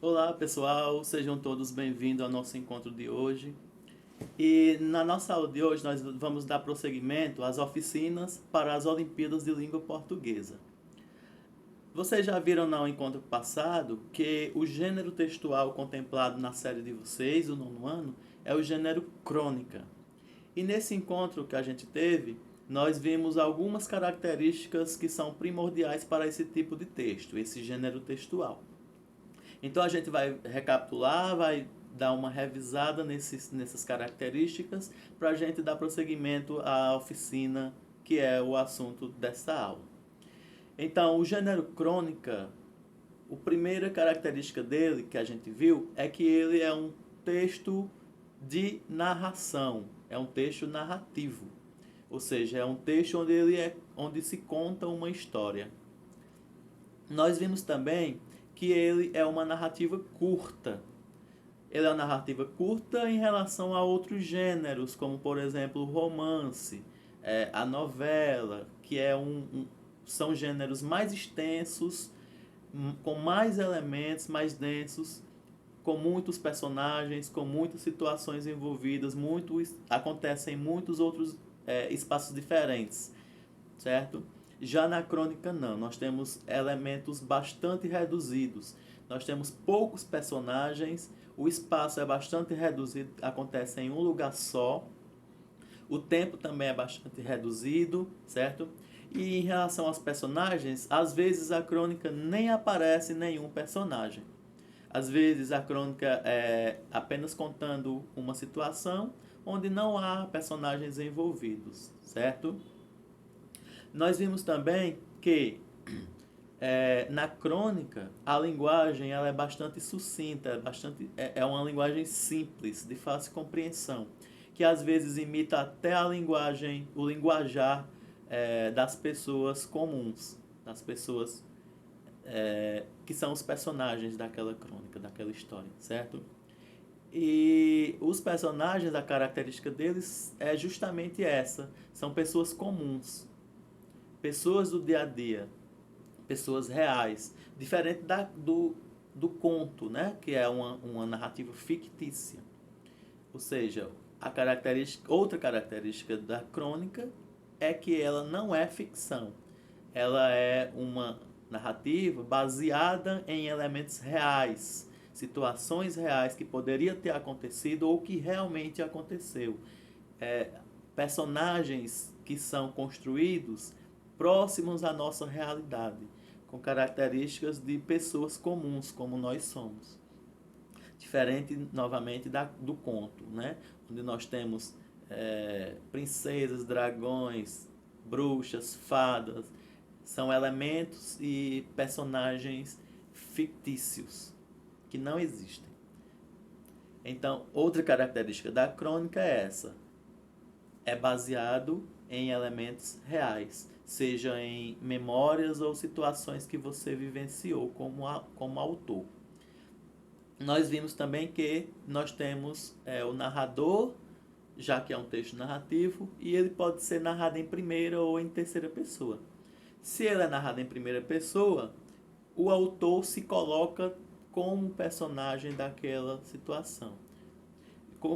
Olá pessoal, sejam todos bem-vindos ao nosso encontro de hoje. E na nossa aula de hoje nós vamos dar prosseguimento às oficinas para as Olimpíadas de Língua Portuguesa. Vocês já viram no encontro passado que o gênero textual contemplado na série de vocês, o nono ano, é o gênero crônica. E nesse encontro que a gente teve, nós vimos algumas características que são primordiais para esse tipo de texto, esse gênero textual. Então a gente vai recapitular, vai dar uma revisada nessas características para a gente dar prosseguimento à oficina que é o assunto desta aula. Então, o gênero crônica, a primeira característica dele que a gente viu é que ele é um texto de narração, é um texto narrativo, ou seja, é um texto onde se conta uma história. Nós vimos também que ele é uma narrativa curta. Ele é uma narrativa curta em relação a outros gêneros, como por exemplo o romance, a novela, que são gêneros mais extensos, com mais elementos, mais densos, com muitos personagens, com muitas situações envolvidas, acontecem em muitos outros espaços diferentes, certo? Já na crônica não, nós temos elementos bastante reduzidos, nós temos poucos personagens, o espaço é bastante reduzido, acontece em um lugar só, o tempo também é bastante reduzido, certo? E em relação aos personagens, às vezes a crônica nem aparece nenhum personagem. Às vezes a crônica é apenas contando uma situação onde não há personagens envolvidos, certo? Nós vimos também que na crônica a linguagem ela é bastante sucinta, é uma linguagem simples, de fácil compreensão, que às vezes imita até o linguajar das pessoas comuns, das pessoas que são os personagens daquela crônica, daquela história, certo? E os personagens, a característica deles é justamente essa, são pessoas comuns, pessoas do dia a dia, pessoas reais, diferente do conto, né? Que é uma narrativa fictícia. Ou seja, outra característica da crônica é que ela não é ficção. Ela é uma narrativa baseada em elementos reais, situações reais que poderia ter acontecido ou que realmente aconteceu. Personagens que são construídos próximos à nossa realidade, com características de pessoas comuns, como nós somos. Diferente, novamente, do conto, né? Onde nós temos princesas, dragões, bruxas, fadas, são elementos e personagens fictícios que não existem. Então, outra característica da crônica é essa: é baseado em elementos reais, seja em memórias ou situações que você vivenciou como autor. Nós vimos também que nós temos o narrador, já que é um texto narrativo, e ele pode ser narrado em primeira ou em terceira pessoa. Se ele é narrado em primeira pessoa, o autor se coloca como personagem daquela situação.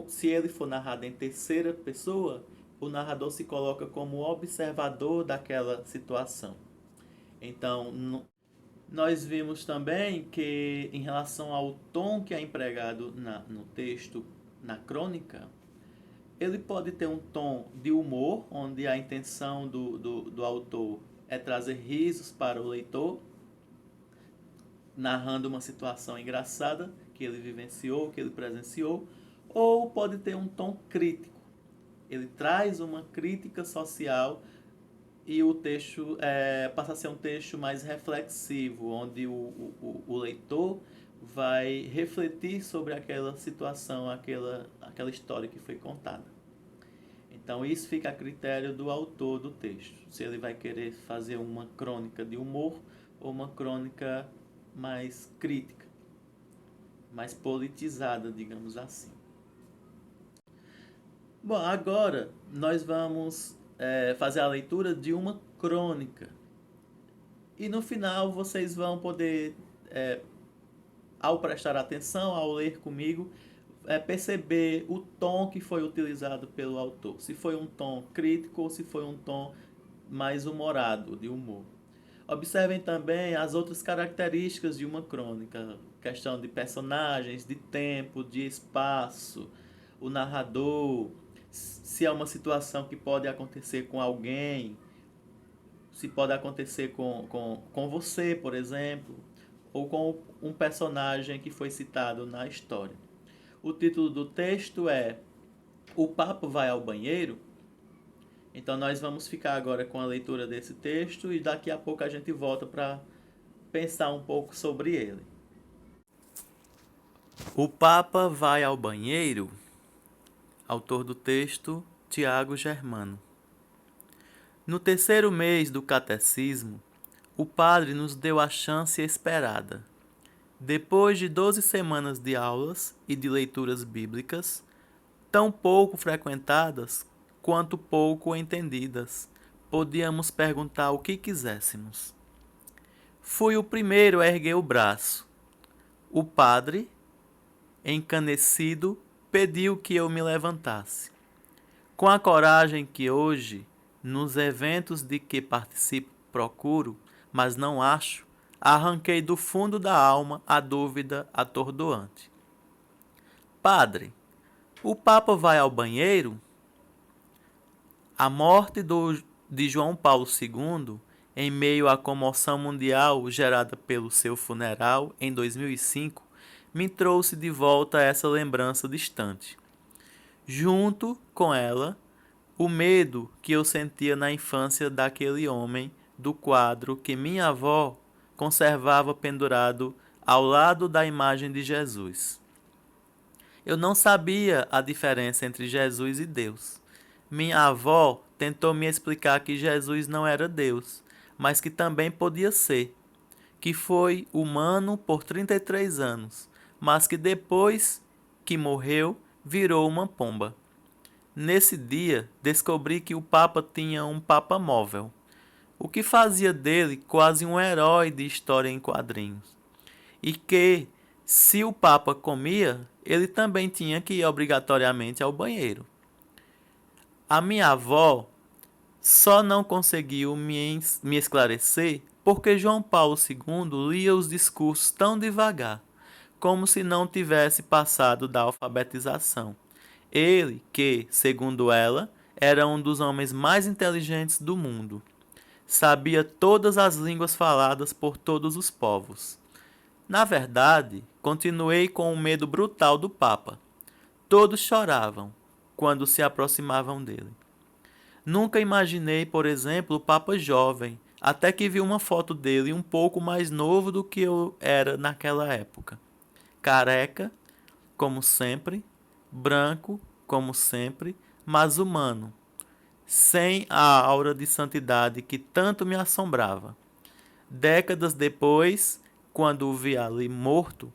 Se ele for narrado em terceira pessoa, o narrador se coloca como observador daquela situação. Então, nós vimos também que, em relação ao tom que é empregado no texto, na crônica, ele pode ter um tom de humor, onde a intenção do autor é trazer risos para o leitor, narrando uma situação engraçada que ele vivenciou, que ele presenciou, ou pode ter um tom crítico. Ele traz uma crítica social e o texto passa a ser um texto mais reflexivo, onde o leitor vai refletir sobre aquela situação, aquela história que foi contada. Então isso fica a critério do autor do texto, se ele vai querer fazer uma crônica de humor ou uma crônica mais crítica, mais politizada, digamos assim. Bom, agora nós vamos fazer a leitura de uma crônica. E no final vocês vão poder ao prestar atenção, ao ler comigo, perceber o tom que foi utilizado pelo autor. Se foi um tom crítico ou se foi um tom mais humorado, de humor. Observem também as outras características de uma crônica, questão de personagens, de tempo, de espaço, o narrador, se é uma situação que pode acontecer com alguém, se pode acontecer com você, por exemplo, ou com um personagem que foi citado na história. O título do texto é O Papo Vai ao Banheiro. Então nós vamos ficar agora com a leitura desse texto e daqui a pouco a gente volta para pensar um pouco sobre ele. O Papa vai ao banheiro. Autor do texto, Tiago Germano. No terceiro mês do catecismo, o padre nos deu a chance esperada. Depois de 12 semanas de aulas e de leituras bíblicas, tão pouco frequentadas quanto pouco entendidas, podíamos perguntar o que quiséssemos. Fui o primeiro a erguer o braço. O padre, encanecido, pediu que eu me levantasse. Com a coragem que hoje, nos eventos de que participo, procuro, mas não acho, arranquei do fundo da alma a dúvida atordoante. Padre, o Papa vai ao banheiro? A morte de João Paulo II, em meio à comoção mundial gerada pelo seu funeral em 2005, me trouxe de volta essa lembrança distante. Junto com ela, o medo que eu sentia na infância daquele homem do quadro que minha avó conservava pendurado ao lado da imagem de Jesus. Eu não sabia a diferença entre Jesus e Deus. Minha avó tentou me explicar que Jesus não era Deus, mas que também podia ser, que foi humano por 33 anos, mas que depois que morreu, virou uma pomba. Nesse dia, descobri que o Papa tinha um Papa móvel, o que fazia dele quase um herói de história em quadrinhos. E que, se o Papa comia, ele também tinha que ir obrigatoriamente ao banheiro. A minha avó só não conseguiu me esclarecer porque João Paulo II lia os discursos tão devagar, como se não tivesse passado da alfabetização. Ele, que, segundo ela, era um dos homens mais inteligentes do mundo, sabia todas as línguas faladas por todos os povos. Na verdade, continuei com o medo brutal do Papa. Todos choravam quando se aproximavam dele. Nunca imaginei, por exemplo, o Papa jovem, até que vi uma foto dele um pouco mais novo do que eu era naquela época. Careca, como sempre, branco, como sempre, mas humano, sem a aura de santidade que tanto me assombrava. Décadas depois, quando o vi ali morto,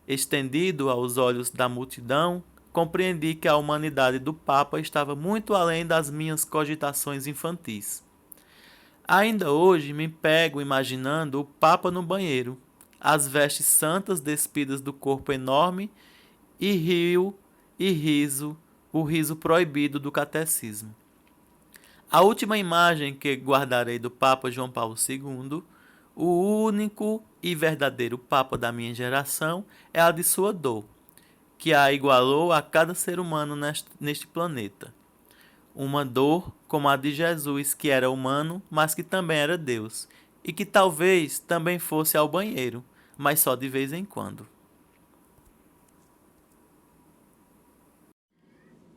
estendido aos olhos da multidão, compreendi que a humanidade do Papa estava muito além das minhas cogitações infantis. Ainda hoje me pego imaginando o Papa no banheiro, as vestes santas despidas do corpo enorme e rio e riso, o riso proibido do catecismo. A última imagem que guardarei do Papa João Paulo II, o único e verdadeiro Papa da minha geração, é a de sua dor, que a igualou a cada ser humano neste planeta. Uma dor como a de Jesus, que era humano, mas que também era Deus, e que talvez também fosse ao banheiro, mas só de vez em quando.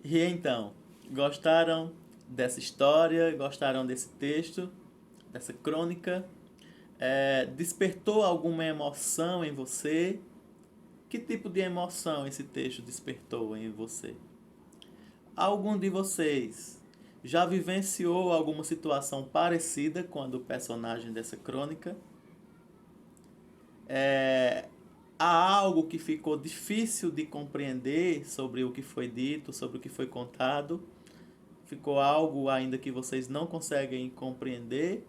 E então, gostaram dessa história? Gostaram desse texto, dessa crônica? Despertou alguma emoção em você? Que tipo de emoção esse texto despertou em você? Algum de vocês já vivenciou alguma situação parecida com a do personagem dessa crônica? Há algo que ficou difícil de compreender sobre o que foi dito, sobre o que foi contado? Ficou algo ainda que vocês não conseguem compreender?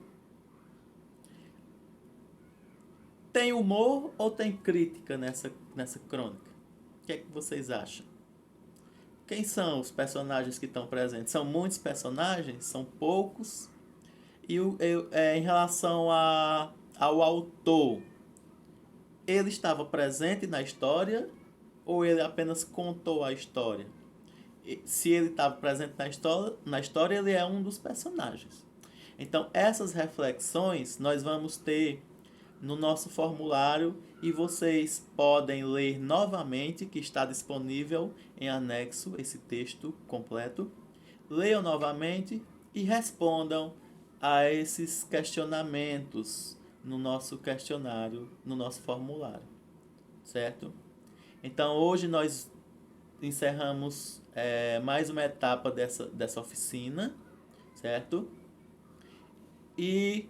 Tem humor ou tem crítica nessa crônica? O que é que vocês acham? Quem são os personagens que estão presentes? São muitos personagens? São poucos? E em relação ao autor, ele estava presente na história ou ele apenas contou a história? Se ele estava presente na história, ele é um dos personagens. Então, essas reflexões nós vamos ter no nosso formulário e vocês podem ler novamente, que está disponível em anexo esse texto completo. Leiam novamente e respondam a esses questionamentos no nosso questionário, no nosso formulário, certo? Então, hoje nós encerramos mais uma etapa dessa oficina, certo? E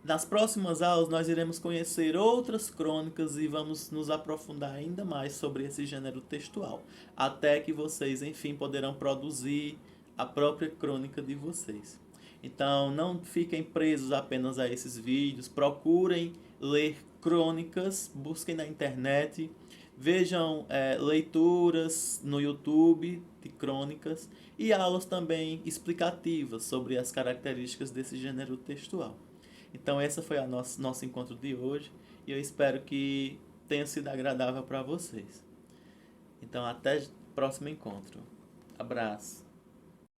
nas próximas aulas nós iremos conhecer outras crônicas e vamos nos aprofundar ainda mais sobre esse gênero textual, até que vocês, enfim, poderão produzir a própria crônica de vocês. Então, não fiquem presos apenas a esses vídeos, procurem ler crônicas, busquem na internet, vejam leituras no YouTube de crônicas e aulas também explicativas sobre as características desse gênero textual. Então, esse foi o nosso encontro de hoje e eu espero que tenha sido agradável para vocês. Então, até o próximo encontro. Abraço.